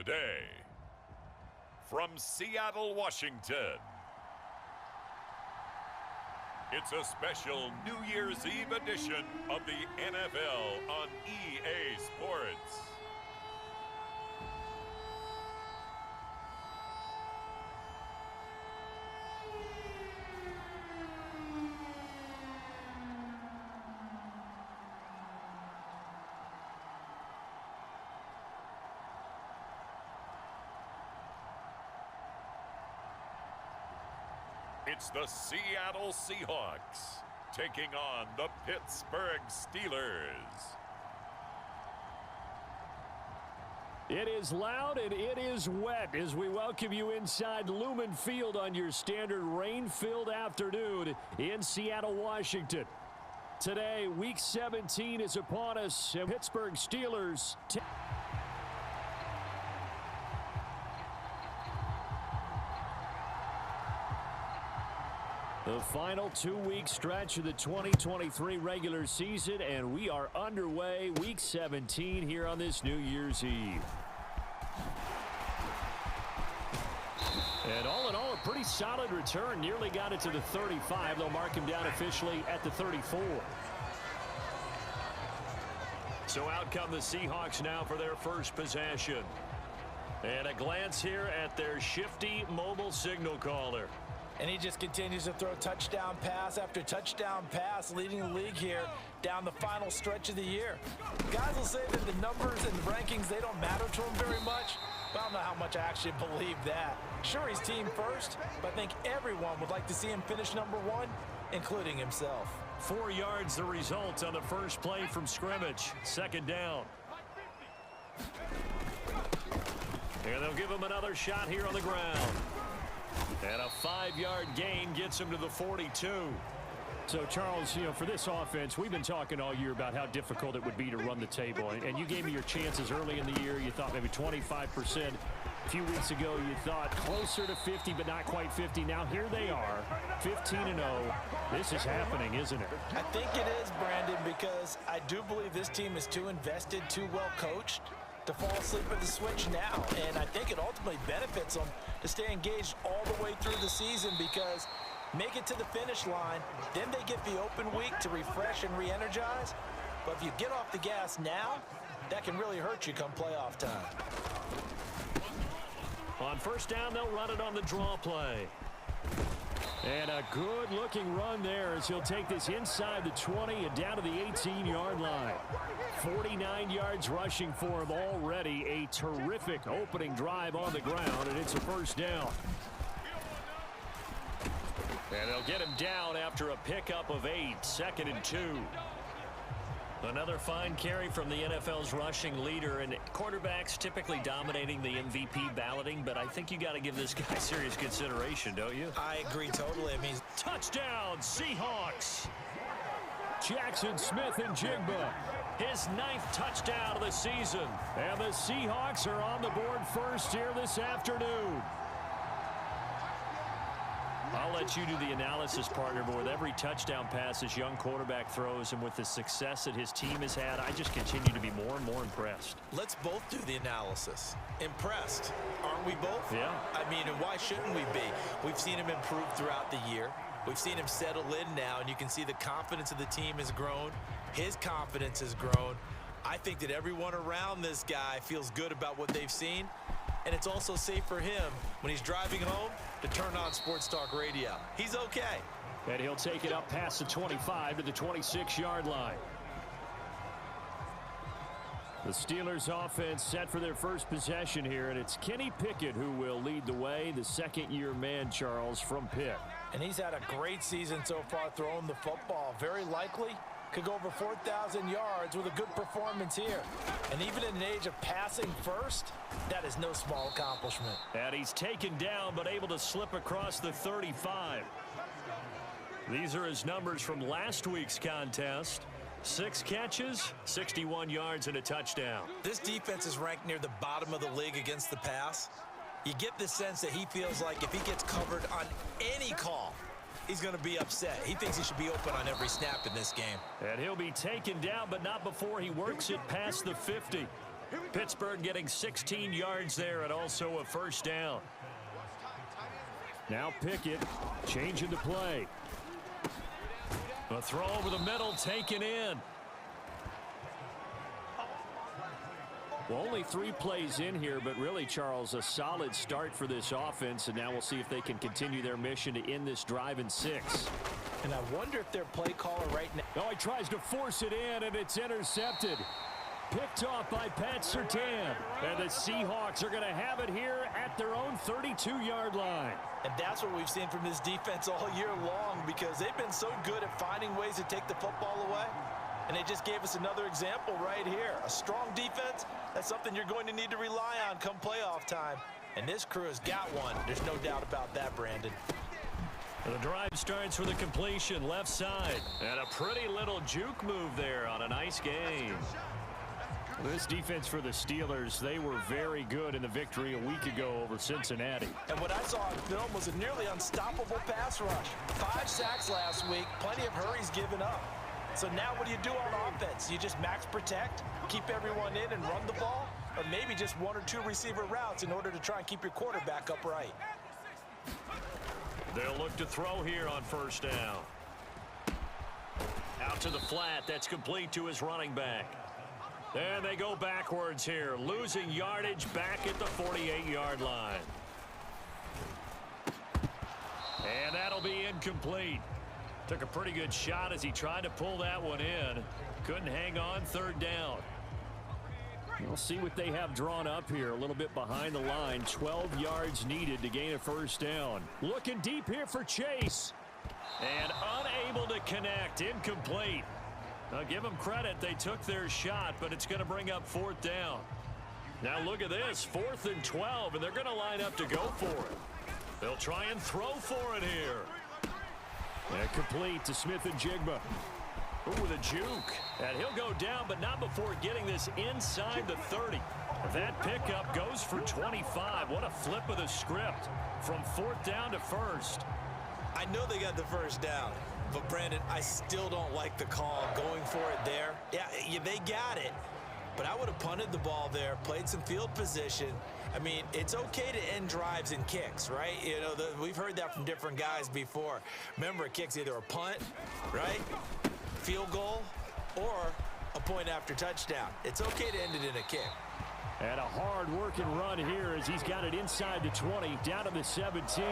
Today, from Seattle, Washington, it's a special New Year's Eve edition of the NFL on EA Sports. It's the Seattle Seahawks taking on the Pittsburgh Steelers. It is loud and it is wet as we welcome you inside Lumen Field on your standard rain-filled afternoon in Seattle, Washington. Today, Week 17 is upon us, and Pittsburgh Steelers. The final two-week stretch of the 2023 regular season, and we are underway Week 17 here on this New Year's Eve. And all in all, a pretty solid return. Nearly got it to the 35. They'll mark him down officially at the 34. So out come the Seahawks now for their first possession. And a glance here at their shifty mobile signal caller. And he just continues to throw touchdown pass after touchdown pass, leading the league here down the final stretch of the year. Guys will say that the numbers and the rankings, they don't matter to him very much, but I don't know how much I actually believe that. Sure, he's team first, but I think everyone would like to see him finish number one, including himself. 4 yards the result on the first play from scrimmage. Second down. And they'll give him another shot here on the ground. And a 5-yard gain gets him to the 42. So, Charles, for this offense, we've been talking all year about how difficult it would be to run the table. And you gave me your chances early in the year. You thought maybe 25%. A few weeks ago, you thought closer to 50, but not quite 50. Now, here they are, 15-0. This is happening, isn't it? I think it is, Brandon, because I do believe this team is too invested, too well coached to fall asleep at the switch now. And I think it ultimately benefits them to stay engaged all the way through the season, because make it to the finish line, then they get the open week to refresh and re-energize. But if you get off the gas now, that can really hurt you come playoff time. On first down, they'll run it on the draw play. And a good-looking run there as he'll take this inside the 20 and down to the 18-yard line. 49 yards rushing for him already. A terrific opening drive on the ground, and it's a first down. And they'll get him down after a pickup of 8, 2nd and 2. Another fine carry from the NFL's rushing leader, and quarterbacks typically dominating the MVP balloting, but I think you got to give this guy serious consideration, don't you? I agree totally. I mean, touchdown, Seahawks. Jackson Smith and Jigba, his 9th touchdown of the season. And the Seahawks are on the board first here this afternoon. I'll let you do the analysis, partner, but with every touchdown pass this young quarterback throws and with the success that his team has had, I just continue to be more and more impressed. Let's both do the analysis. Impressed, aren't we both? Yeah. I mean, and why shouldn't we be? We've seen him improve throughout the year. We've seen him settle in now, and you can see the confidence of the team has grown. His confidence has grown. I think that everyone around this guy feels good about what they've seen, and it's also safe for him when he's driving home to turn on Sports Talk Radio. He's okay. And he'll take it up past the 25 to the 26-yard line. The Steelers offense set for their first possession here, and it's Kenny Pickett who will lead the way, the second-year man, Charles, from Pitt. And he's had a great season so far throwing the football. Very likely could go over 4,000 yards with a good performance here. And even in an age of passing first, that is no small accomplishment. And he's taken down but able to slip across the 35. These are his numbers from last week's contest. 6 catches, 61 yards, and a touchdown. This defense is ranked near the bottom of the league against the pass. You get the sense that he feels like if he gets covered on any call, he's going to be upset. He thinks he should be open on every snap in this game. And he'll be taken down, but not before he works it past the 50. Pittsburgh getting 16 yards there and also a first down. Now Pickett changing the play. A throw over the middle taken in. Well, only 3 plays in here, but really, Charles, a solid start for this offense, and now we'll see if they can continue their mission to end this drive in 6. And I wonder if their play caller right now... Oh, he tries to force it in, and it's intercepted. Picked off by Pat Surtain. And the Seahawks are going to have it here at their own 32-yard line. And that's what we've seen from this defense all year long, because they've been so good at finding ways to take the football away. And they just gave us another example right here. A strong defense, that's something you're going to need to rely on come playoff time. And this crew has got one. There's no doubt about that, Brandon. The drive starts with a completion left side. And a pretty little juke move there on a nice game. This defense for the Steelers, they were very good in the victory a week ago over Cincinnati. And what I saw on film was a nearly unstoppable pass rush. 5 sacks last week, plenty of hurries given up. So now what do you do on offense? You just max protect, keep everyone in and run the ball, or maybe just 1 or 2 receiver routes in order to try and keep your quarterback upright. They'll look to throw here on first down. Out to the flat, that's complete to his running back. And they go backwards here, losing yardage back at the 48-yard line. And that'll be incomplete. Took a pretty good shot as he tried to pull that one in. Couldn't hang on, third down. We'll see what they have drawn up here. A little bit behind the line. 12 yards needed to gain a first down. Looking deep here for Chase. And unable to connect. Incomplete. Now give them credit. They took their shot, but it's going to bring up 4th down. Now look at this. 4th and 12, and they're going to line up to go for it. They'll try and throw for it here. And complete to Smith and Jigba. Ooh, with a juke. And he'll go down, but not before getting this inside the 30. That pickup goes for 25. What a flip of the script from 4th down to 1st. I know they got the first down, but Brandon, I still don't like the call going for it there. Yeah, they got it, but I would have punted the ball there, played some field position. I mean, it's okay to end drives and kicks, right? You know, we've heard that from different guys before. Remember, a kick's either a punt, right, field goal, or a point after touchdown. It's okay to end it in a kick. And a hard-working run here as he's got it inside the 20, down to the 17.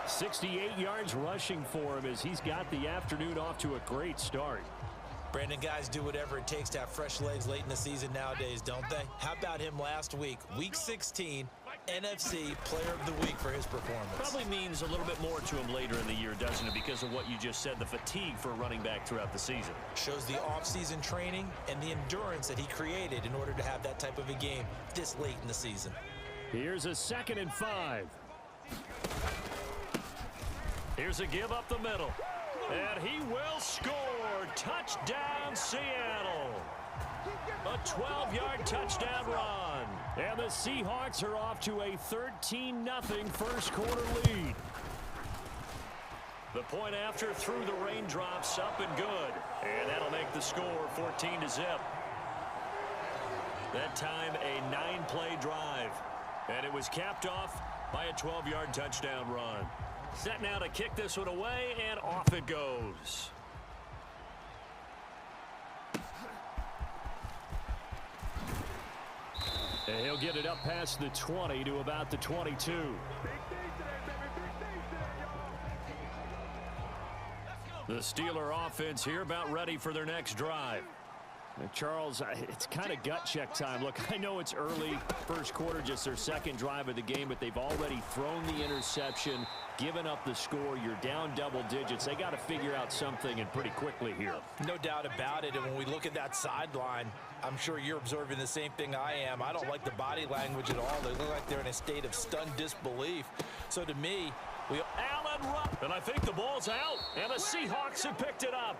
68 yards rushing for him as he's got the afternoon off to a great start. Brandon, guys do whatever it takes to have fresh legs late in the season nowadays, don't they? How about him last week? Week 16, NFC Player of the Week for his performance. Probably means a little bit more to him later in the year, doesn't it? Because of what you just said, the fatigue for a running back throughout the season. Shows the offseason training and the endurance that he created in order to have that type of a game this late in the season. Here's a 2nd and 5. Here's a give up the middle. And he will score. Touchdown, Seattle. A 12-yard touchdown run. And the Seahawks are off to a 13-0 first quarter lead. The point after through the raindrops, up and good. And that'll make the score 14-0. That time a 9-play drive. And it was capped off by a 12-yard touchdown run. Set now to kick this one away, and off it goes. And he'll get it up past the 20 to about the 22. The Steeler offense here about ready for their next drive. Charles, it's kind of gut check time. Look, I know it's early, first quarter, just their 2nd drive of the game, but they've already thrown the interception, given up the score. You're down double digits. They got to figure out something, and pretty quickly here. No doubt about it. And when we look at that sideline, I'm sure you're observing the same thing I am. I don't like the body language at all. They look like they're in a state of stunned disbelief. So to me, Allen run, and I think the ball's out, and the Seahawks have picked it up.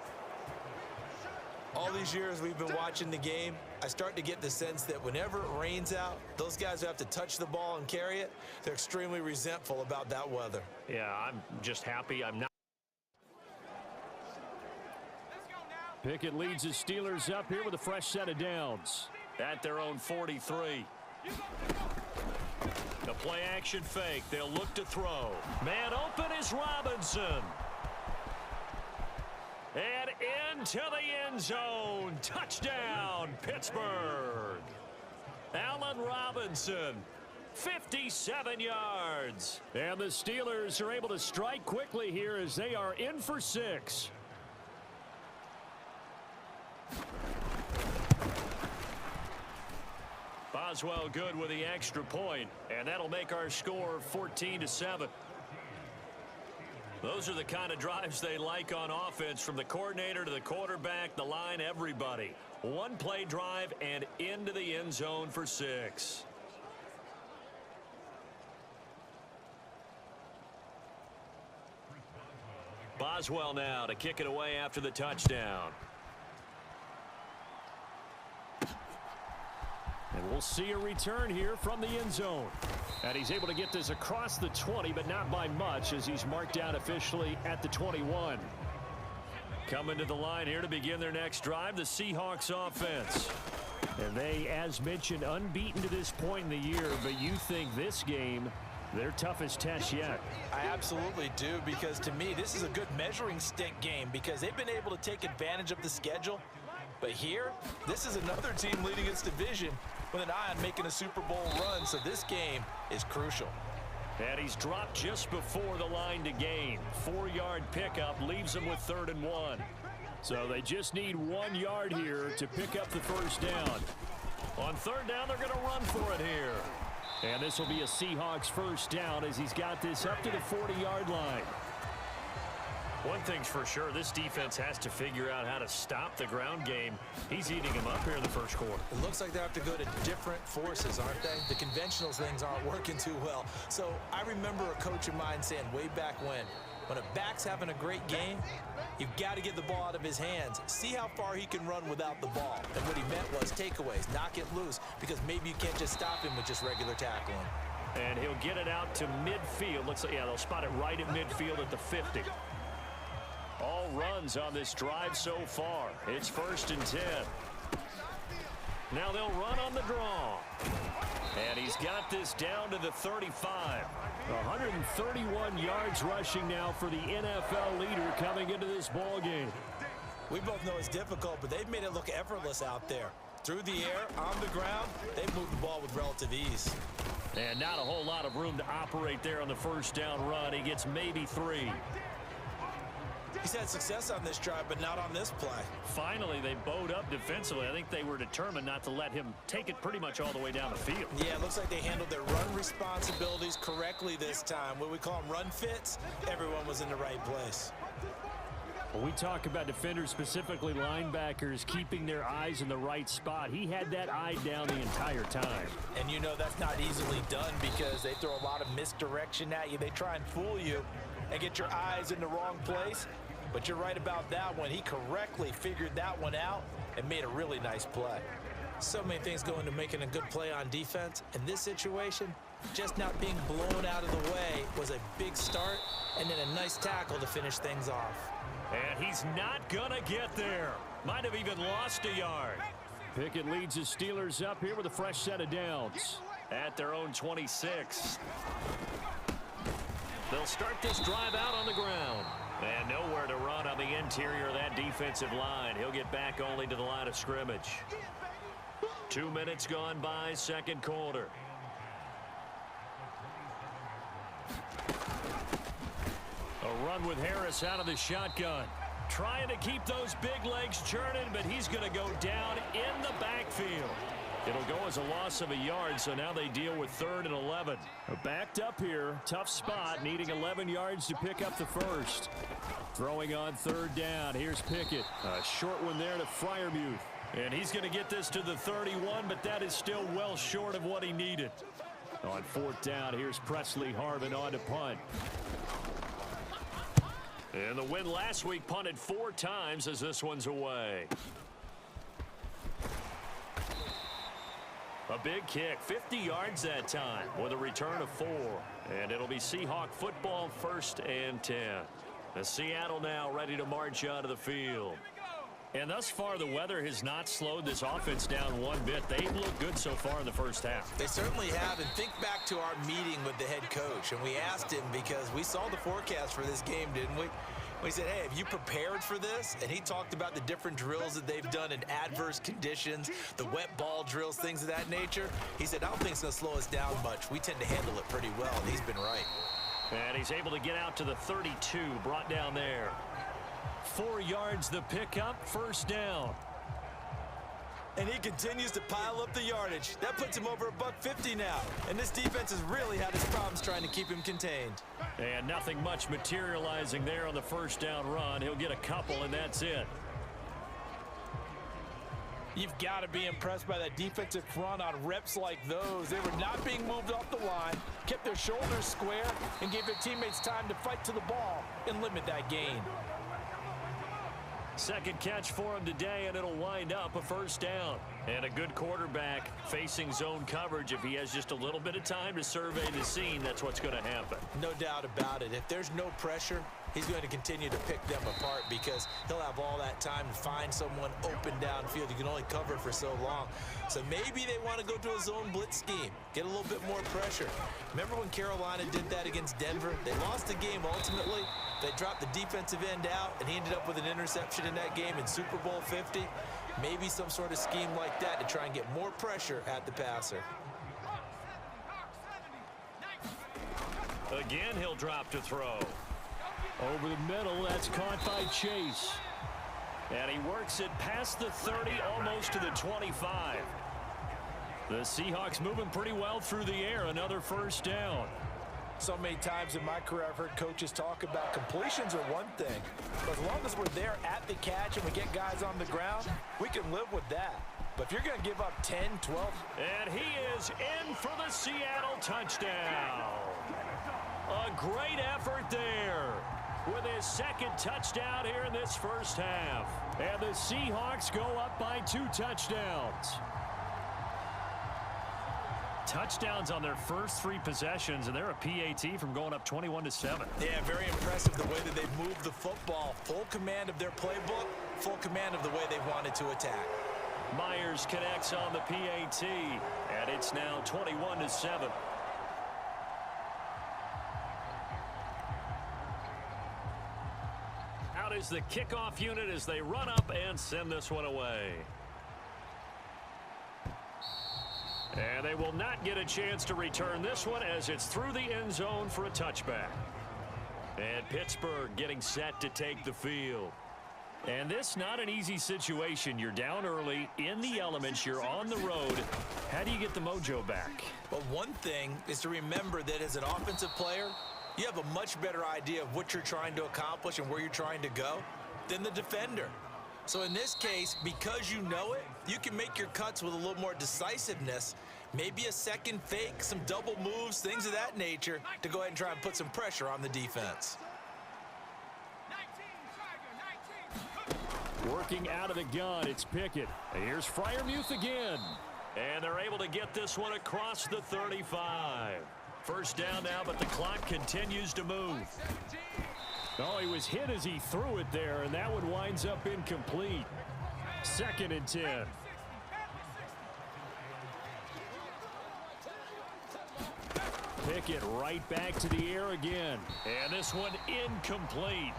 All these years we've been watching the game, I start to get the sense that whenever it rains out, those guys who have to touch the ball and carry it, they're extremely resentful about that weather. Yeah, I'm just happy I'm not. Pickett leads the Steelers up here with a fresh set of downs. At their own 43. The play action fake. They'll look to throw. Man open is Robinson. And into the end zone. Touchdown, Pittsburgh. Allen Robinson, 57 yards. And the Steelers are able to strike quickly here as they are in for 6. Boswell good with the extra point, and that'll make our score 14-7. Those are the kind of drives they like on offense, from the coordinator to the quarterback, the line, everybody. One play drive and into the end zone for 6. Boswell now to kick it away after the touchdown. And we'll see a return here from the end zone. And he's able to get this across the 20, but not by much, as he's marked down officially at the 21. Coming to the line here to begin their next drive, the Seahawks offense. And they, as mentioned, unbeaten to this point in the year, but you think this game their toughest test yet? I absolutely do, because to me, this is a good measuring stick game, because they've been able to take advantage of the schedule. But here, this is another team leading its division with an eye on making a Super Bowl run, so this game is crucial. And he's dropped just before the line to gain. 4-yard pickup leaves them with 3rd and 1. So they just need 1 yard here to pick up the first down. On 3rd down, they're going to run for it here. And this will be a Seahawks first down as he's got this up to the 40-yard line. One thing's for sure, this defense has to figure out how to stop the ground game. He's eating them up here in the first quarter. It looks like they have to go to different forces, aren't they? The conventional things aren't working too well. So I remember a coach of mine saying way back when a back's having a great game, you've got to get the ball out of his hands. See how far he can run without the ball. And what he meant was takeaways, knock it loose, because maybe you can't just stop him with just regular tackling. And he'll get it out to midfield. Looks like, yeah, they'll spot it right at midfield at the 50. All runs on this drive so far. It's 1st and 10. Now they'll run on the draw. And he's got this down to the 35. 131 yards rushing now for the NFL leader coming into this ball game. We both know it's difficult, but they've made it look effortless out there. Through the air, on the ground, they've moved the ball with relative ease. And not a whole lot of room to operate there on the first down run. He gets maybe 3. He's had success on this drive, but not on this play. Finally, they bowed up defensively. I think they were determined not to let him take it pretty much all the way down the field. Yeah, it looks like they handled their run responsibilities correctly this time. What we call them run fits, everyone was in the right place. When we talk about defenders, specifically linebackers, keeping their eyes in the right spot, he had that eye down the entire time. And you know that's not easily done, because they throw a lot of misdirection at you. They try and fool you and get your eyes in the wrong place. But you're right about that one. He correctly figured that one out and made a really nice play. So many things go into making a good play on defense. In this situation, just not being blown out of the way was a big start, and then a nice tackle to finish things off. And he's not going to get there. Might have even lost a yard. Pickett leads his Steelers up here with a fresh set of downs at their own 26. They'll start this drive out on the ground. And nowhere to run on the interior of that defensive line. He'll get back only to the line of scrimmage. 2 minutes gone by, second quarter. A run with Harris out of the shotgun. Trying to keep those big legs churning, but he's going to go down in the backfield. It'll go as a loss of a yard, so now they deal with 3rd and 11. Backed up here, tough spot, needing 11 yards to pick up the first. Throwing on 3rd down, here's Pickett. A short one there to Freiermuth. And he's going to get this to the 31, but that is still well short of what he needed. On 4th down, here's Presley Harvin on to punt. And the win last week punted 4 times as this one's away. A big kick, 50 yards that time with a return of 4. And it'll be Seahawk football, 1st and 10. The Seattle now ready to march out of the field. And thus far, the weather has not slowed this offense down one bit. They've looked good so far in the first half. They certainly have. And think back to our meeting with the head coach. And we asked him because we saw the forecast for this game, didn't we? We said, hey, have you prepared for this? And he talked about the different drills that they've done in adverse conditions, the wet ball drills, things of that nature. He said, I don't think it's going to slow us down much. We tend to handle it pretty well, and he's been right. And he's able to get out to the 32, brought down there. 4 yards the pickup, first down. And he continues to pile up the yardage. That puts him over $150 now. And this defense has really had its problems trying to keep him contained. And nothing much materializing there on the first down run. He'll get a couple, and that's it. You've got to be impressed by that defensive front on reps like those. They were not being moved off the line, kept their shoulders square, and gave their teammates time to fight to the ball and limit that gain. Second catch for him today, and it'll wind up a first down. And a good quarterback facing zone coverage. If he has just a little bit of time to survey the scene, that's what's going to happen. No doubt about it. If there's no pressure, he's going to continue to pick them apart because he'll have all that time to find someone open downfield. You can only cover for so long. So maybe they want to go to a zone blitz scheme, get a little bit more pressure. Remember when Carolina did that against Denver? They lost the game ultimately. They dropped the defensive end out, and he ended up with an interception in that game in Super Bowl 50. Maybe some sort of scheme like that to try and get more pressure at the passer. Again, he'll drop to throw. Over the middle, that's caught by Chase. And he works it past the 30, almost to the 25. The Seahawks moving pretty well through the air. Another first down. So many times in my career, I've heard coaches talk about completions are one thing. But as long as we're there at the catch and we get guys on the ground, we can live with that. But if you're going to give up 10, 12. And he is in for the Seattle touchdown. A great effort there with his second touchdown here in this first half. And the Seahawks go up by 2 touchdowns. Touchdowns on their first 3 possessions, and they're a PAT from going up 21-7. Yeah, very impressive the way that they've moved the football. Full command of their playbook, full command of the way they wanted to attack. Myers connects on the PAT, and it's now 21-7. Out is the kickoff unit as they run up and send this one away. And they will not get a chance to return this one as it's through the end zone for a touchback. And Pittsburgh getting set to take the field. And this not an easy situation. You're down early, in the elements, you're on the road. How do you get the mojo back? Well, one thing is to remember that as an offensive player, you have a much better idea of what you're trying to accomplish and where you're trying to go than the defender. So in this case, because you know it, you can make your cuts with a little more decisiveness, maybe a second fake, some double moves, things of that nature, to go ahead and try and put some pressure on the defense. Working out of the gun, it's Pickett. And here's Freiermuth again. And they're able to get this one across the 35. First down now, but the clock continues to move. Oh, he was hit as he threw it there, and that one winds up incomplete. 2nd and 10. Pickett right back to the air again. And this one incomplete.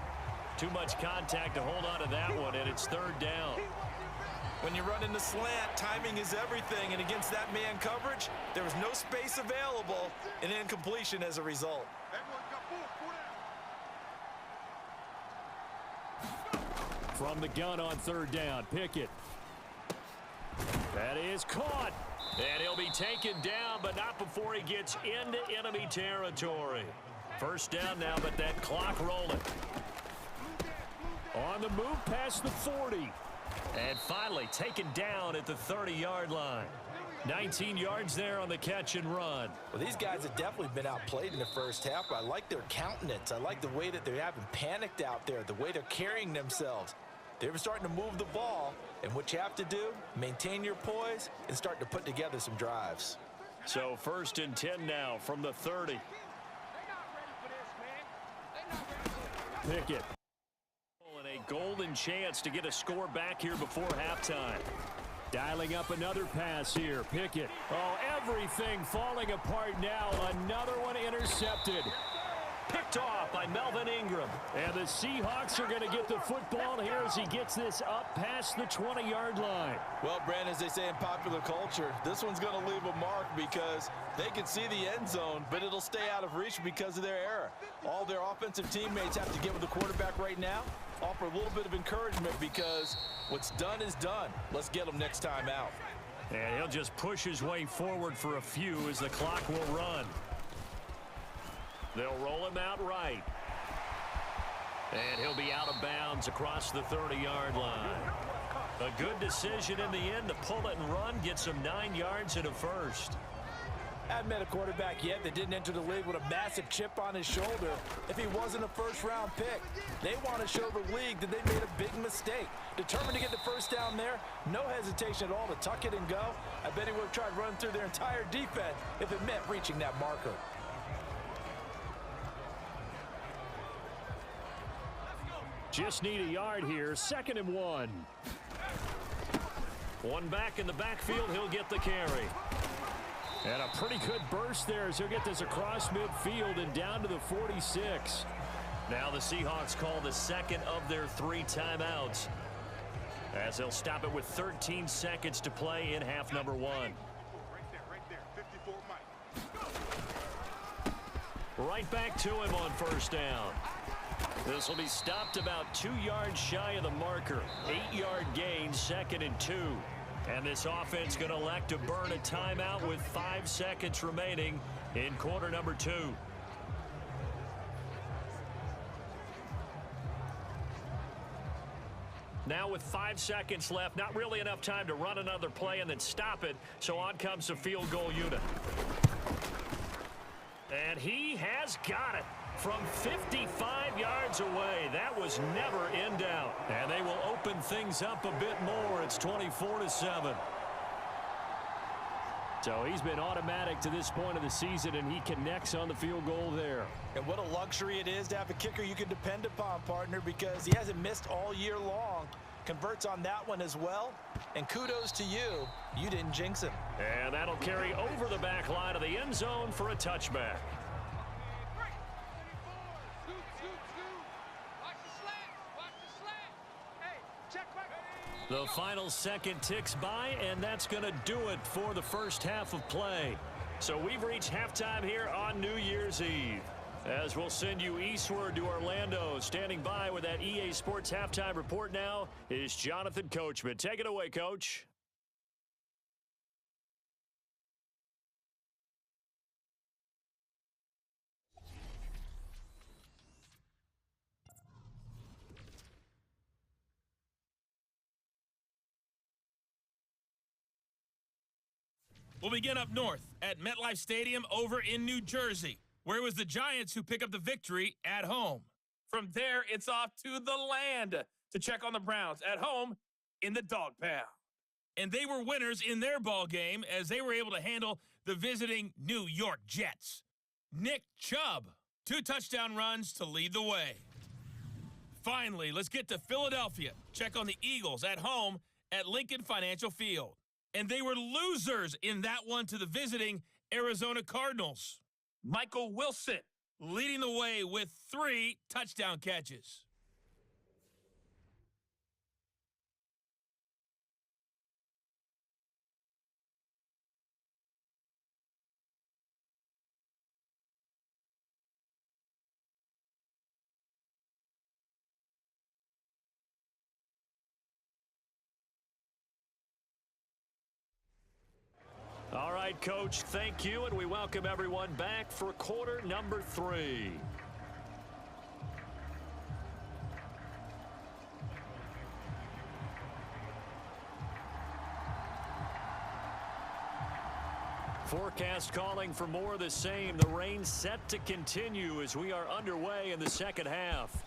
Too much contact to hold on to that one, and it's 3rd down. When you run in the slant, timing is everything, and against that man coverage, there was no space available, and incompletion as a result. From the gun on 3rd down, Pickett. That is caught. And he'll be taken down, but not before he gets into enemy territory. First down now, but that clock rolling. On the move past the 40. And finally taken down at the 30-yard line. 19 yards there on the catch and run. Well, these guys have definitely been outplayed in the first half, but I like their countenance. I like the way that they haven't panicked out there, the way they're carrying themselves. They're starting to move the ball, and what you have to do, maintain your poise and start to put together some drives. So 1st and 10 now from the 30. Pickett. And a golden golden chance to get a score back here before halftime. Dialing up another pass here. Pickett. Oh, everything falling apart now. Another one intercepted. Picked off by Melvin Ingram. And the Seahawks are going to get the football here as he gets this up past the 20-yard line. Well, Brandon, as they say in popular culture, this one's going to leave a mark because they can see the end zone, but it'll stay out of reach because of their error. All their offensive teammates have to get with the quarterback right now, offer a little bit of encouragement because what's done is done. Let's get them next time out. And he'll just push his way forward for a few as the clock will run. They'll roll him out right. And he'll be out of bounds across the 30-yard line. A good decision in the end to pull it and run, get some 9 yards and a first. I haven't met a quarterback yet that didn't enter the league with a massive chip on his shoulder if he wasn't a first-round pick. They want to show the league that they made a big mistake. Determined to get the first down there, no hesitation at all to tuck it and go. I bet he would have tried running through their entire defense if it meant reaching that marker. Just need a yard here. 2nd and 1. One back in the backfield. He'll get the carry. And a pretty good burst there as he'll get this across midfield and down to the 46. Now the Seahawks call the second of their 3 timeouts as they'll stop it with 13 seconds to play in half number 1. Right back to him on first down. This will be stopped about 2 yards shy of the marker. 8-yard gain, 2nd and 2. And this offense going to elect to burn a timeout with 5 seconds remaining in quarter number 2. Now with 5 seconds left, not really enough time to run another play and then stop it. So on comes the field goal unit. And he has got it. From 55 yards away. That was never in doubt. And they will open things up a bit more. It's 24-7. So he's been automatic to this point of the season, and he connects on the field goal there. And what a luxury it is to have a kicker you can depend upon, partner, because he hasn't missed all year long. Converts on that one as well. And kudos to you. You didn't jinx him. And that'll carry over the back line of the end zone for a touchback. The final second ticks by, and that's going to do it for the first half of play. So we've reached halftime here on New Year's Eve. As we'll send you eastward to Orlando. Standing by with that EA Sports halftime report now is Jonathan Coachman. Take it away, Coach. We'll begin up north at MetLife Stadium over in New Jersey, where it was the Giants who pick up the victory at home. From there, it's off to the land to check on the Browns at home in the Dog Pound. And they were winners in their ball game as they were able to handle the visiting New York Jets. Nick Chubb, 2 touchdown runs to lead the way. Finally, let's get to Philadelphia. Check on the Eagles at home at Lincoln Financial Field. And they were losers in that one to the visiting Arizona Cardinals. Michael Wilson leading the way with 3 touchdown catches. All right, Coach, thank you, and we welcome everyone back for quarter number 3. Forecast calling for more of the same. The rain set to continue as we are underway in the second half.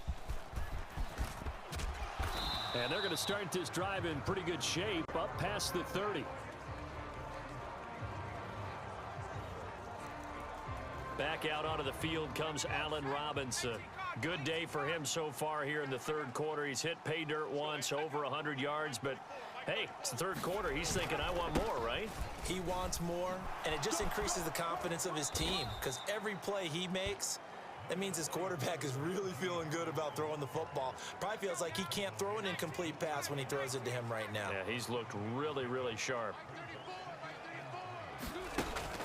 And they're going to start this drive in pretty good shape, up past the 30. Back out onto the field comes Allen Robinson. Good day for him so far here in the third quarter. He's hit pay dirt once, over 100 yards, but hey, it's the third quarter. He's thinking, I want more, right? He wants more, and it just increases the confidence of his team because every play he makes, that means his quarterback is really feeling good about throwing the football. Probably feels like he can't throw an incomplete pass when he throws it to him right now. Yeah, he's looked really, really sharp.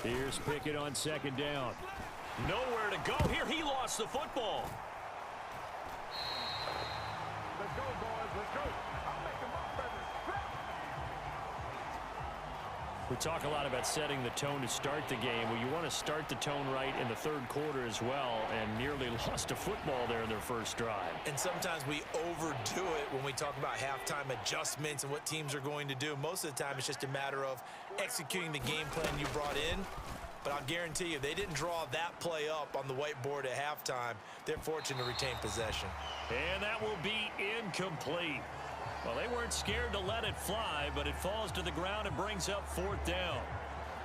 Here's Pickett on second down. Nowhere to go here. He lost the football. Let's go, boys. Let's go. I'll make them up, baby. We talk a lot about setting the tone to start the game. Well, you want to start the tone right in the third quarter as well, and nearly lost a football there in their first drive. And sometimes we overdo it when we talk about halftime adjustments and what teams are going to do. Most of the time, it's just a matter of executing the game plan you brought in. But I'll guarantee you, they didn't draw that play up on the whiteboard at halftime. They're fortunate to retain possession. And that will be incomplete. Well, they weren't scared to let it fly, but it falls to the ground and brings up fourth down.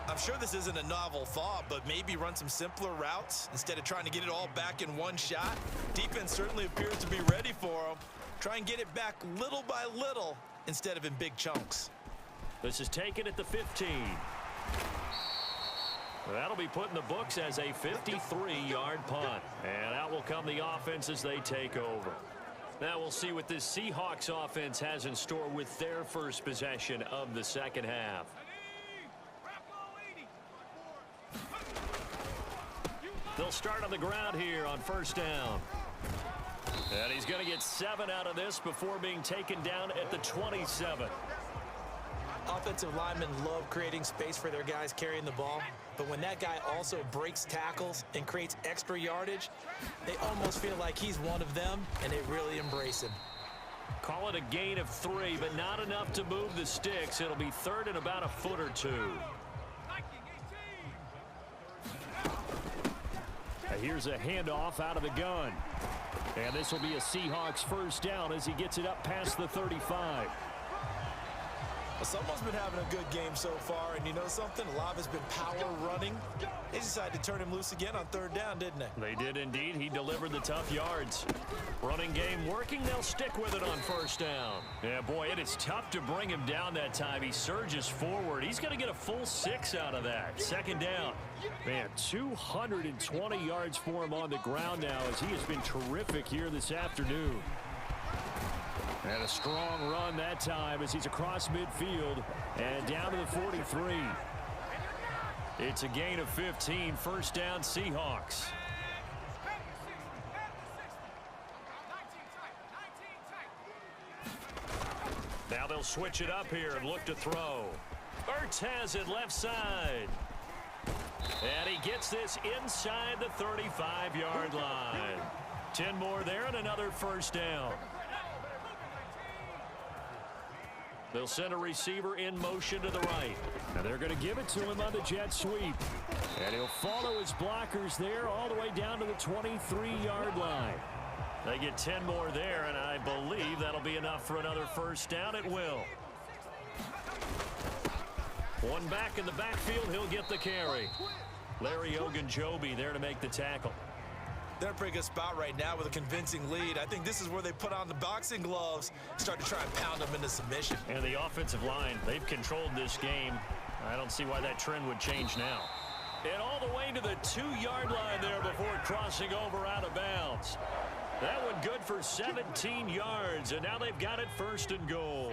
I'm sure this isn't a novel thought, but maybe run some simpler routes instead of trying to get it all back in one shot. Defense certainly appears to be ready for them. Try and get it back little by little instead of in big chunks. This is taken at the 15. That'll be put in the books as a 53-yard punt. And out will come the offense as they take over. Now we'll see what this Seahawks offense has in store with their first possession of the second half. They'll start on the ground here on first down. And he's going to get 7 out of this before being taken down at the 27. Offensive linemen love creating space for their guys carrying the ball, but when that guy also breaks tackles and creates extra yardage, they almost feel like he's one of them, and they really embrace him. Call it a gain of 3, but not enough to move the sticks. It'll be third and about a foot or two. Here's a handoff out of the gun. And this will be a Seahawks first down as he gets it up past the 35. Someone's been having a good game so far, and you know something? A lot of it's been power running. They decided to turn him loose again on third down, didn't they? They did indeed. He delivered the tough yards. Running game working. They'll stick with it on first down. Yeah, boy, it is tough to bring him down that time. He surges forward. He's going to get a full 6 out of that. Second down. Man, 220 yards for him on the ground now as he has been terrific here this afternoon. And a strong run that time as he's across midfield and down to the 43. It's a gain of 15, first down Seahawks. Now they'll switch it up here and look to throw. Ertz has it left side. And he gets this inside the 35-yard line. 10 more there and another first down. They'll send a receiver in motion to the right. And they're going to give it to him on the jet sweep. And he'll follow his blockers there all the way down to the 23-yard line. They get 10 more there, and I believe that'll be enough for another first down. It will. One back in the backfield. He'll get the carry. Larry Ogunjobi there to make the tackle. They're in a pretty good spot right now with a convincing lead. I think this is where they put on the boxing gloves, start to try and pound them into submission. And the offensive line, they've controlled this game. I don't see why that trend would change now. And all the way to the 2-yard line there before crossing over out of bounds. That one good for 17 yards, and now they've got it first and goal.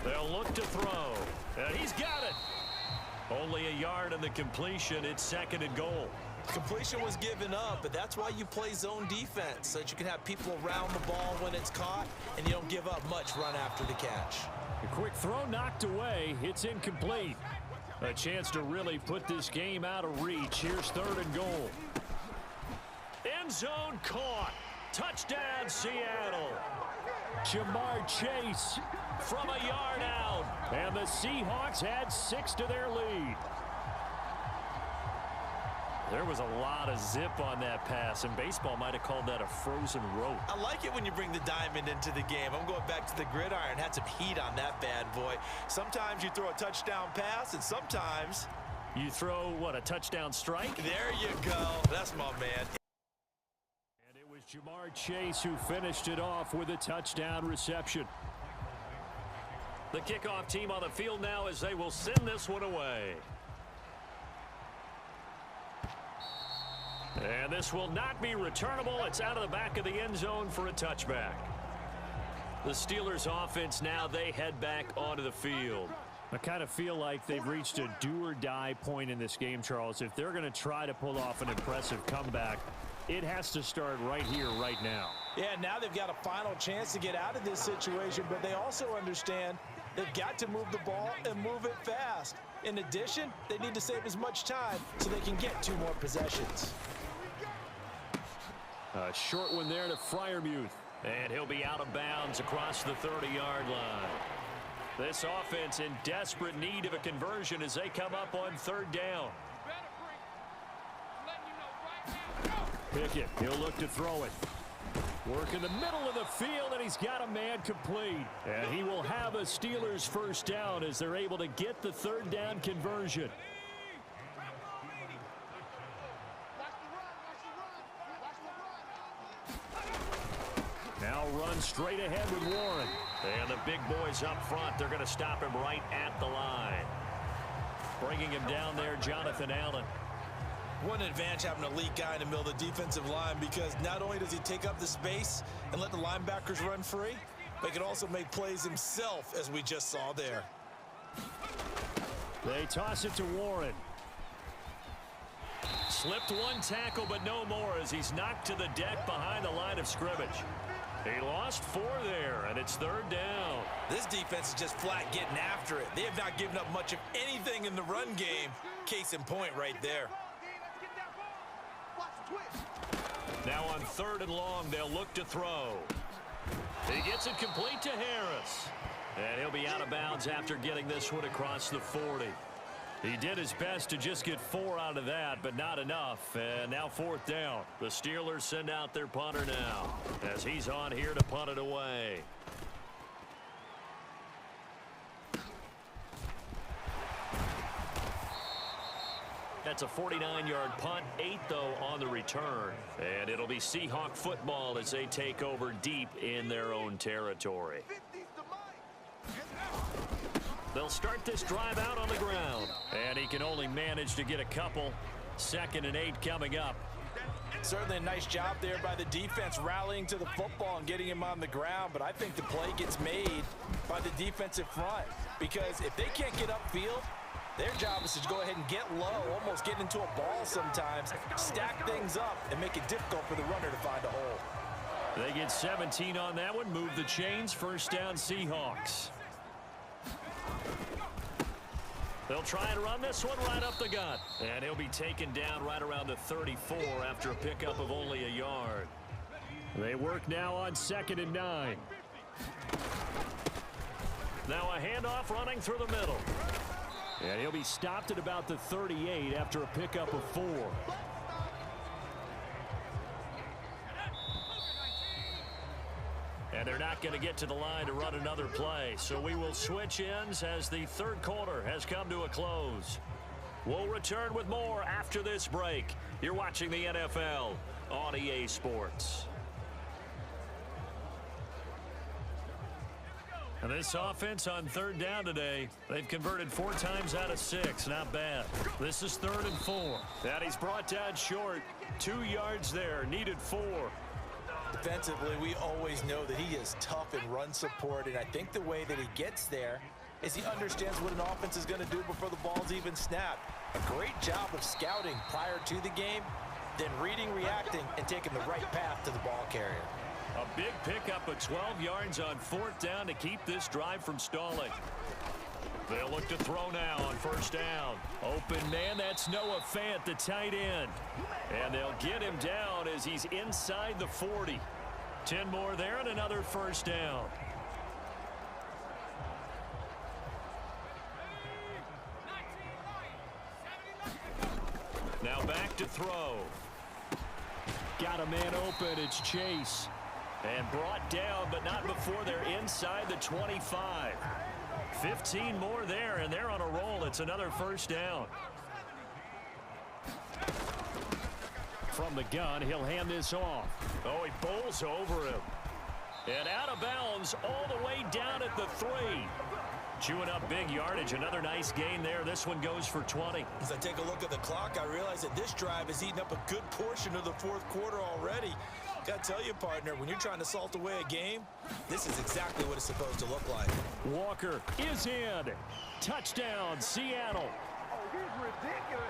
They'll look to throw, and he's got it. Only a yard on the completion. It's second and goal. Completion was given up, but that's why you play zone defense, so that you can have people around the ball when it's caught, and you don't give up much run after the catch. A quick throw knocked away. It's incomplete. A chance to really put this game out of reach. Here's third and goal. End zone caught. Touchdown, Seattle. Jamar Chase from a yard out. And the Seahawks add 6 to their lead. There was a lot of zip on that pass, and baseball might have called that a frozen rope. I like it when you bring the diamond into the game. I'm going back to the gridiron. Had some heat on that bad boy. Sometimes you throw a touchdown pass, and sometimes You throw, what, a touchdown strike? There you go. That's my man. And it was Jamar Chase who finished it off with a touchdown reception. The kickoff team on the field now as they will send this one away. And this will not be returnable. It's out of the back of the end zone for a touchback. The Steelers offense now, they head back onto the field. I kind of feel like they've reached a do-or-die point in this game, Charles. If they're going to try to pull off an impressive comeback, it has to start right here, right now. Yeah, now they've got a final chance to get out of this situation, but they also understand they've got to move the ball and move it fast. In addition, they need to save as much time so they can get 2 more possessions. A short one there to Freiermuth. And he'll be out of bounds across the 30-yard line. This offense in desperate need of a conversion as they come up on 3rd down. Pickett, he'll look to throw it. Work in the middle of the field, and he's got a man complete. And he will have a Steelers first down as they're able to get the 3rd down conversion. Now run straight ahead with Warren. And the big boys up front, they're going to stop him right at the line. Bringing him down there, Jonathan Allen. What an advantage having an elite guy in the middle of the defensive line, because not only does he take up the space and let the linebackers run free, but he can also make plays himself, as we just saw there. They toss it to Warren. Slipped 1 tackle, but no more as he's knocked to the deck behind the line of scrimmage. He lost 4 there, and it's 3rd down. This defense is just flat getting after it. They have not given up much of anything in the run game. Case in point right there. Now on 3rd and long, they'll look to throw. He gets it complete to Harris. And he'll be out of bounds after getting this one across the 40. He did his best to just get 4 out of that, but not enough. And now 4th down. The Steelers send out their punter now as he's on here to punt it away. That's a 49-yard punt, 8 though on the return. And it'll be Seahawk football as they take over deep in their own territory. They'll start this drive out on the ground. And he can only manage to get a couple. 2nd and 8 coming up. Certainly a nice job there by the defense rallying to the football and getting him on the ground. But I think the play gets made by the defensive front, because if they can't get upfield, their job is to go ahead and get low, almost get into a ball sometimes, stack things up, and make it difficult for the runner to find a hole. They get 17 on that one. Move the chains. 1st down, Seahawks. They'll try and run this one right up the gut. And he'll be taken down right around the 34 after a pickup of only a yard. They work now on 2nd and 9. Now a handoff running through the middle. And he'll be stopped at about the 38 after a pickup of 4. And they're not going to get to the line to run another play. So we will switch ends as the 3rd quarter has come to a close. We'll return with more after this break. You're watching the NFL on EA Sports. And this offense on 3rd down today, they've converted 4 times out of 6. Not bad. This is 3rd and 4. And he's brought down short. 2 yards there. Needed 4. Defensively, we always know that he is tough in run support, and I think the way that he gets there is he understands what an offense is going to do before the ball's even snapped. A great job of scouting prior to the game, then reading, reacting, and taking the right path to the ball carrier. A big pickup of 12 yards on 4th down to keep this drive from stalling. They'll look to throw now on 1st down. Open man, that's Noah Fant, the tight end. And they'll get him down as he's inside the 40. 10 more there and another 1st down. Now back to throw. Got a man open, it's Chase. And brought down, but not before they're inside the 25. 15 more there, and they're on a roll. It's another 1st down. from the gun. He'll hand this off. Oh, he bowls over him. And out of bounds all the way down at the 3. Chewing up big yardage. Another nice gain there. This one goes for 20. As I take a look at the clock, I realize that this drive has eaten up a good portion of the fourth quarter already. Got to tell you, partner, when you're trying to salt away a game, this is exactly what it's supposed to look like. Walker is in. Touchdown, Seattle. Oh, he's ridiculous.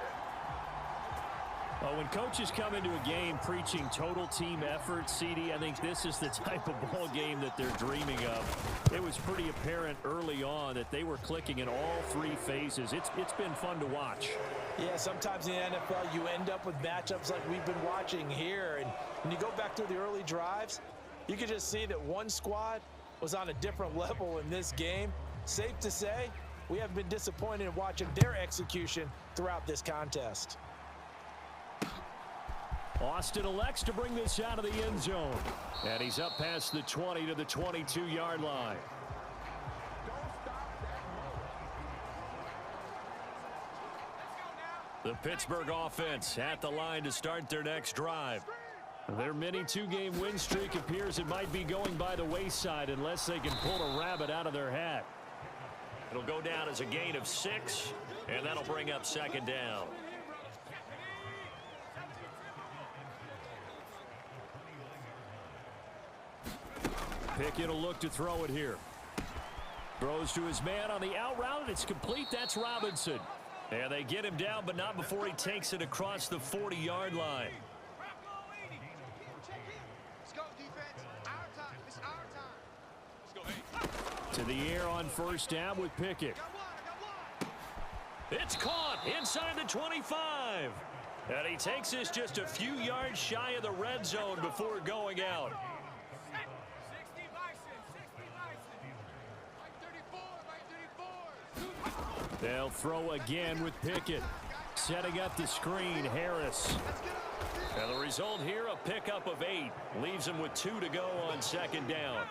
Well, when coaches come into a game preaching total team effort, CD, I think this is the type of ball game that they're dreaming of. It was pretty apparent early on that they were clicking in all 3 phases. It's been fun to watch. Yeah, sometimes in the NFL you end up with matchups like we've been watching here. And when you go back to the early drives, you can just see that one squad was on a different level in this game. Safe to say, we haven't been disappointed in watching their execution throughout this contest. Austin elects to bring this out of the end zone. And he's up past the 20 to the 22-yard line. The Pittsburgh offense at the line to start their next drive. Their mini 2-game win streak appears it might be going by the wayside unless they can pull a rabbit out of their hat. It'll go down as a gain of 6, and that'll bring up second down. Pickett will look to throw it here. Throws to his man on the out route, and it's complete. That's Robinson. And they get him down, but not before he takes it across the 40-yard line. To the air on first down with Pickett. It's caught inside the 25. And he takes this just a few yards shy of the red zone before going out. They'll throw again with Pickett. Setting up the screen, Harris. And the result here, a pickup of 8. Leaves him with 2 to go on second down.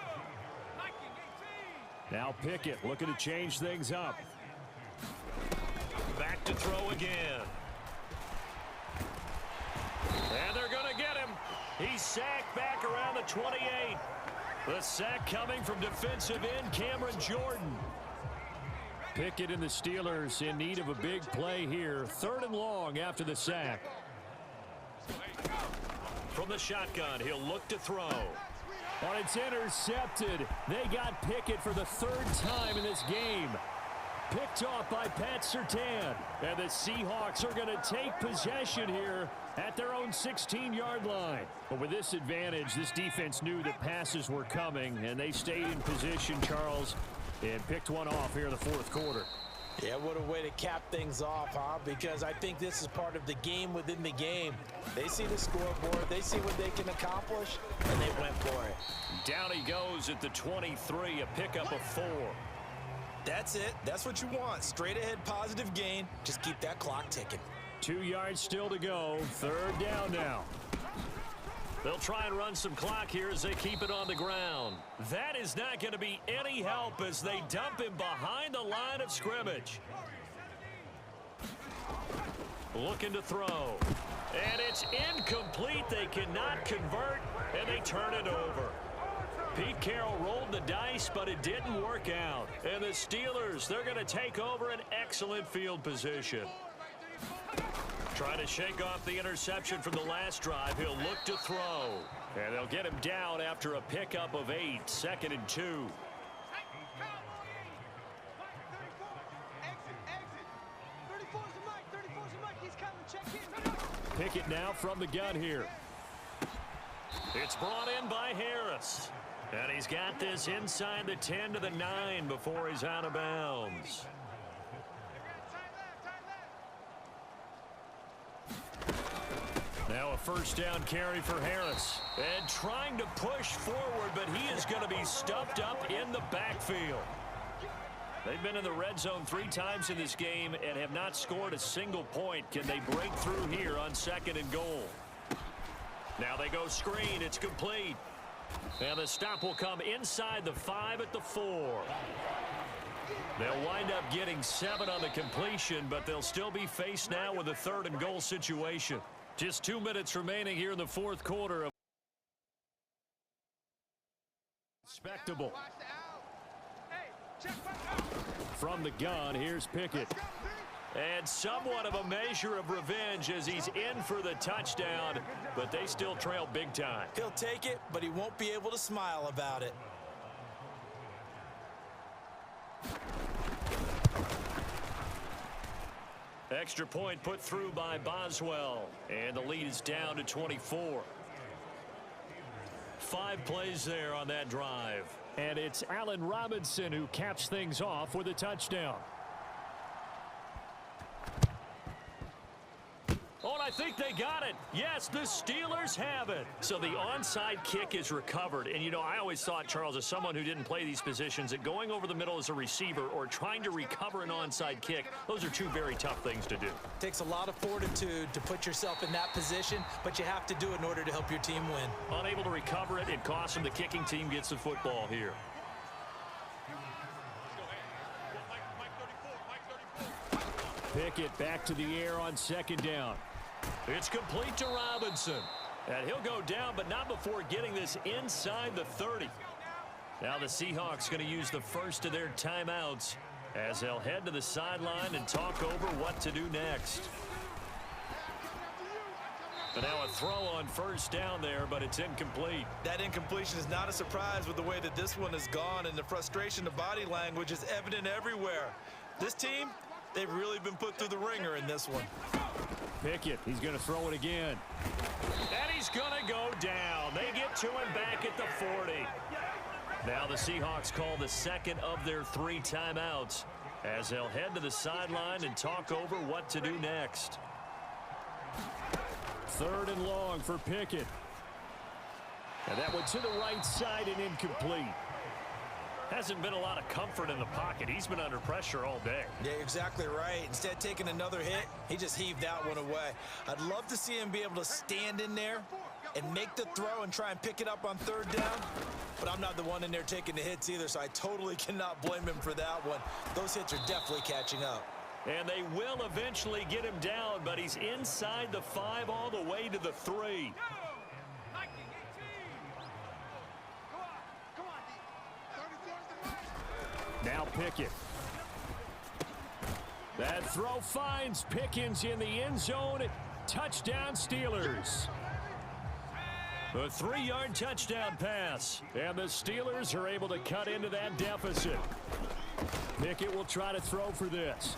Now Pickett looking to change things up. Back to throw again. And they're going to get him. He's sacked back around the 28. The sack coming from defensive end Cameron Jordan. Pickett and the Steelers in need of a big play here. 3rd and long after the sack. From the shotgun, he'll look to throw. But it's intercepted. They got Pickett for the 3rd time in this game. Picked off by Pat Surtain. And the Seahawks are going to take possession here at their own 16-yard line. But with this advantage, this defense knew that passes were coming, and they stayed in position, Charles, and picked one off here in the 4th quarter. Yeah, what a way to cap things off, huh? Because I think this is part of the game within the game. They see the scoreboard, they see what they can accomplish, and they went for it. Down he goes at the 23, a pickup of 4. That's it. That's what you want. Straight ahead positive gain. Just keep that clock ticking. 2 yards still to go. 3rd down now. They'll try and run some clock here as they keep it on the ground. That is not going to be any help as they dump him behind the line of scrimmage. Looking to throw. And it's incomplete. They cannot convert, and they turn it over. Pete Carroll rolled the dice, but it didn't work out. And the Steelers, they're going to take over an excellent field position. Trying to shake off the interception from the last drive. He'll look to throw. And they'll get him down after a pickup of 8. 2nd and 2. Pickett now from the gun here. It's brought in by Harris. And he's got this inside the 10 to the 9 before he's out of bounds. Now a 1st down carry for Harris. And trying to push forward, but he is going to be stuffed up in the backfield. They've been in the red zone 3 times in this game and have not scored a single point. Can they break through here on 2nd and goal? Now they go screen. It's complete. And the stop will come inside the 5 at the 4. They'll wind up getting 7 on the completion, but they'll still be faced now with a 3rd and goal situation. Just 2 minutes remaining here in the fourth quarter. Respectable. From the gun, here's Pickett. And somewhat of a measure of revenge as he's in for the touchdown, but they still trail big time. He'll take it, but he won't be able to smile about it. Extra point put through by Boswell, and the lead is down to 24. 5 plays there on that drive. And it's Allen Robinson who caps things off with a touchdown. Oh, and I think they got it. Yes, the Steelers have it. So the onside kick is recovered. And, you know, I always thought, Charles, as someone who didn't play these positions, that going over the middle as a receiver or trying to recover an onside kick, those are 2 very tough things to do. It takes a lot of fortitude to put yourself in that position, but you have to do it in order to help your team win. Unable to recover it, it costs them. The kicking team gets the football here. Pickett back to the air on second down. It's complete to Robinson. And he'll go down, but not before getting this inside the 30. Now the Seahawks going to use the first of their timeouts as they'll head to the sideline and talk over what to do next. But now a throw on first down there, but it's incomplete. That incompletion is not a surprise with the way that this one has gone, and the frustration of body language is evident everywhere. This team, they've really been put through the ringer in this one. Pickett, he's going to throw it again. And he's going to go down. They get to him back at the 40. Now the Seahawks call the second of their 3 timeouts as they'll head to the sideline and talk over what to do next. 3rd and long for Pickett. And that one to the right side and incomplete. Hasn't been a lot of comfort in the pocket. He's been under pressure all day. Yeah, exactly right. Instead of taking another hit, he just heaved that one away. I'd love to see him be able to stand in there and make the throw and try and pick it up on 3rd down. But I'm not the one in there taking the hits either, so I totally cannot blame him for that one. Those hits are definitely catching up. And they will eventually get him down, but he's inside the 5 all the way to the 3. Now Pickett. That throw finds Pickens in the end zone. Touchdown Steelers. The 3-yard touchdown pass. And the Steelers are able to cut into that deficit. Pickett will try to throw for this.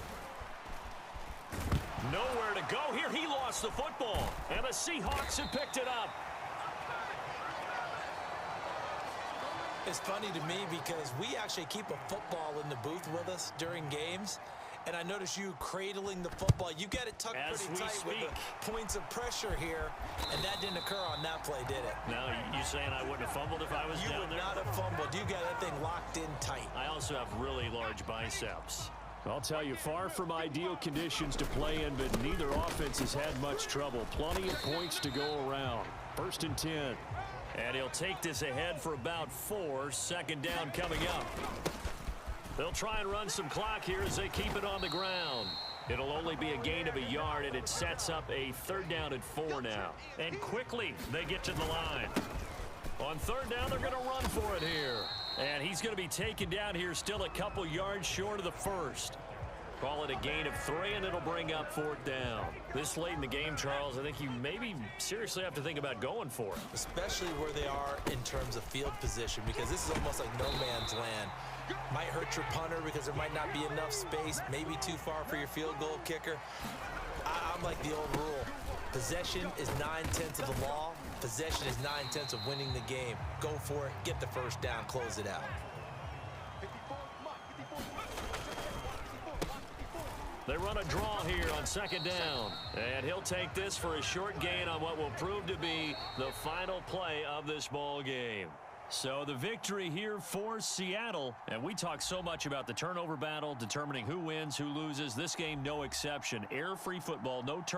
Nowhere to go here. He lost the football. And the Seahawks have picked it up. It's funny to me because we actually keep a football in the booth with us during games. And I notice you cradling the football. You got it tucked pretty tight with the points of pressure here. And that didn't occur on that play, did it? No, you saying I wouldn't have fumbled if I was down there? You would not have fumbled. You got that thing locked in tight. I also have really large biceps. I'll tell you, far from ideal conditions to play in, but neither offense has had much trouble. Plenty of points to go around. 1st and 10. And he'll take this ahead for about 4. 2nd down coming up. They'll try and run some clock here as they keep it on the ground. It'll only be a gain of 1 yard, and it sets up a 3rd down and 4 now. And quickly, they get to the line. On 3rd down, they're going to run for it here. And he's going to be taken down here still a couple yards short of the 1st. Call it a gain of 3, and it'll bring up 4th down. This late in the game, Charles, I think you maybe seriously have to think about going for it. Especially where they are in terms of field position, because this is almost like no man's land. Might hurt your punter because there might not be enough space, maybe too far for your field goal kicker. I'm like the old rule. Possession is 9/10 of the law. Possession is 9/10 of winning the game. Go for it, get the 1st down, close it out. They run a draw here on 2nd down. And he'll take this for a short gain on what will prove to be the final play of this ball game. So the victory here for Seattle. And we talk so much about the turnover battle, determining who wins, who loses. This game, no exception. Error-free football, no turnover.